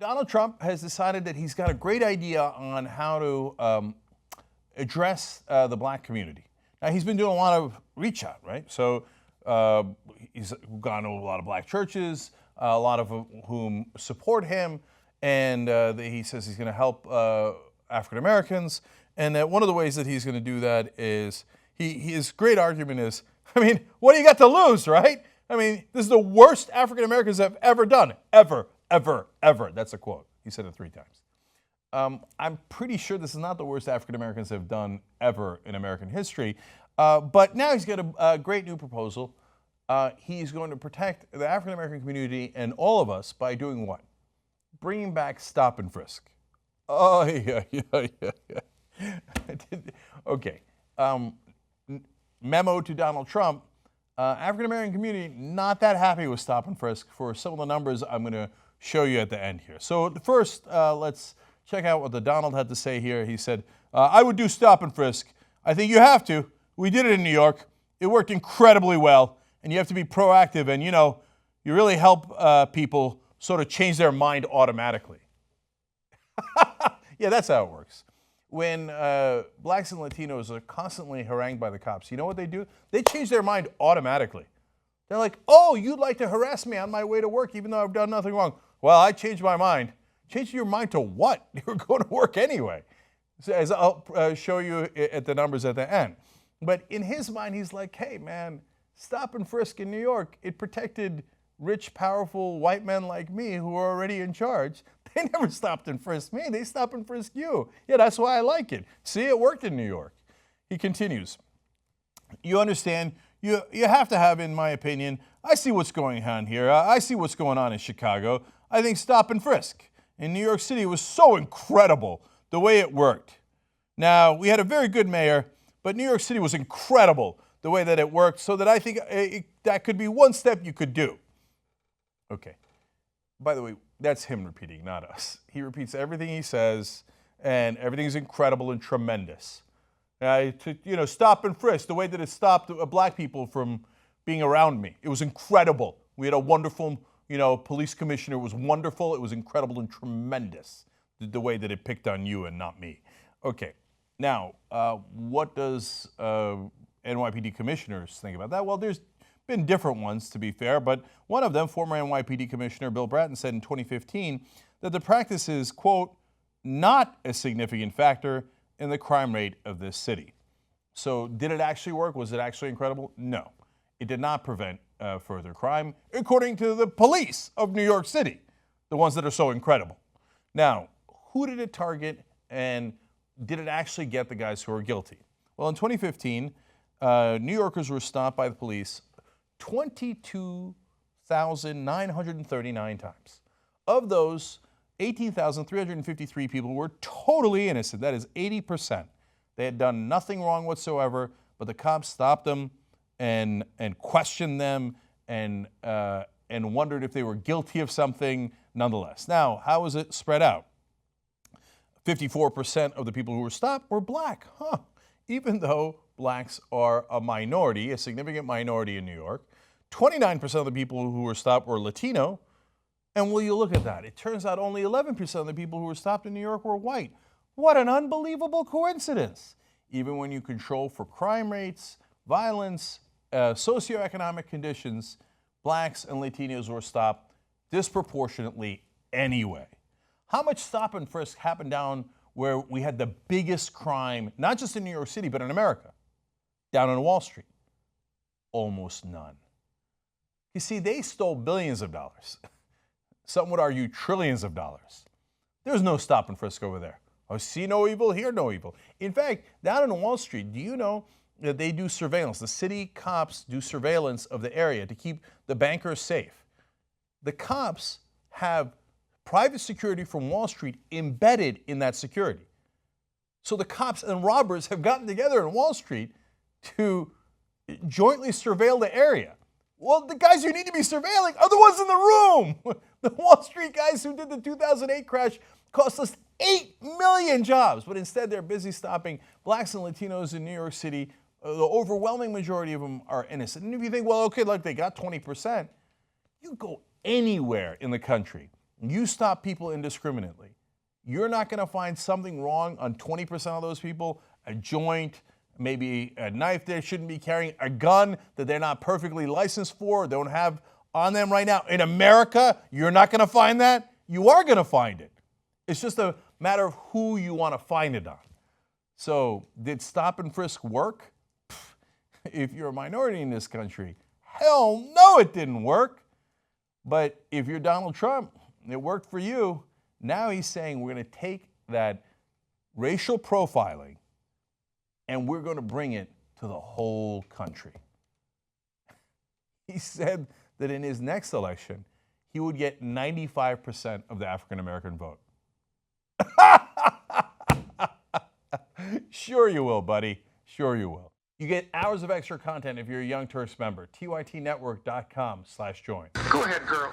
Donald Trump has decided that he's got a great idea on how to address the black community. Now, he's been doing a lot of reach out, right? So he's gone to a lot of black churches, a lot of whom support him, and he says he's going to help African Americans. And that one of the ways that he's going to do that is his great argument is, I mean, what do you got to lose, right? I mean, this is the worst African Americans have ever done, ever, ever, ever. That's a quote. He said it 3 times. I'm pretty sure this is not the worst African Americans have done ever in American history. But now he's got a great new proposal. He's going to protect the African American community and all of us by doing what? Bringing back stop and frisk. Oh, yeah. Okay. Memo to Donald Trump. African American community not that happy with stop and frisk for some of the numbers I'm going to show you at the end here. So first, let's check out what the Donald had to say here. He said, I would do stop and frisk. I think you have to. We did it in New York. It worked incredibly well. And you have to be proactive and, you really help people sort of change their mind automatically. Yeah, that's how it works. When blacks and Latinos are constantly harangued by the cops, you know what they do? They change their mind automatically. They're like, oh, you'd like to harass me on my way to work even though I've done nothing wrong. Well, I changed my mind. Changed your mind to what? You were going to work anyway. So, as I'll show you at the numbers at the end. But in his mind, he's like, hey, man, stop and frisk in New York. It protected rich, powerful white men like me who are already in charge. They never stopped and frisked me. They stop and frisk you. Yeah, that's why I like it. See, it worked in New York. He continues. You understand, you have to have, in my opinion, I see what's going on here. I see what's going on in Chicago. I think stop and frisk in New York City was so incredible the way it worked. Now, we had a very good mayor, but New York City was incredible the way that it worked, so that I think that could be one step you could do. Okay. By the way, that's him repeating, not us. He repeats everything he says, and everything's incredible and tremendous. Stop and frisk, the way that it stopped black people from being around me. It was incredible. We had a wonderful, police commissioner. It was wonderful. It was incredible and tremendous, the way that it picked on you and not me. Okay. Now, what does NYPD commissioners think about that? Well, there's been different ones, to be fair, but one of them, former NYPD Commissioner Bill Bratton, said in 2015 that the practice is, quote, not a significant factor in the crime rate of this city. So did it actually work? Was it actually incredible? No. It did not prevent further crime, according to the police of New York City, the ones that are so incredible. Now, who did it target, and did it actually get the guys who are guilty? Well, in 2015, New Yorkers were stopped by the police 22,939 times. Of those, 18,353 people were totally innocent. That is 80%. They had done nothing wrong whatsoever, but the cops stopped them and questioned them and wondered if they were guilty of something nonetheless. Now, how was it spread out? 54% of the people who were stopped were black. Even though blacks are a minority, a significant minority in New York. 29% of the people who were stopped were Latino. And will you look at that? It turns out only 11% of the people who were stopped in New York were white. What an unbelievable coincidence. Even when you control for crime rates, violence, socioeconomic conditions, blacks and Latinos were stopped disproportionately anyway. How much stop and frisk happened down where we had the biggest crime, not just in New York City, but in America? Down on Wall Street? Almost none. You see, they stole billions of dollars. Some would argue trillions of dollars. There's no stop and frisk over there. Oh, see no evil, hear no evil. In fact, down on Wall Street, do you know that they do surveillance? The city cops do surveillance of the area to keep the bankers safe. The cops have private security from Wall Street embedded in that security. So the cops and robbers have gotten together on Wall Street to jointly surveil the area. Well, the guys you need to be surveilling are the ones in the room. The Wall Street guys who did the 2008 crash cost us 8 million jobs, but instead they're busy stopping blacks and Latinos in New York City. The overwhelming majority of them are innocent. And if you think, well, okay, look, they got 20%, you go anywhere in the country You stop people indiscriminately. You're not going to find something wrong on 20% of those people, a joint, maybe a knife they shouldn't be carrying, a gun that they're not perfectly licensed for, don't have on them right now. In America, you're not going to find that. You are going to find it. It's just a matter of who you want to find it on. So did stop and frisk work? If you're a minority in this country, hell no, it didn't work. But if you're Donald Trump, it worked for you. Now he's saying we're going to take that racial profiling and we're going to bring it to the whole country. He said that in his next election, he would get 95% of the African American vote. Sure you will, buddy. Sure you will. You get hours of extra content if you're a Young Turks member. TYTnetwork.com/join. Go ahead, girl.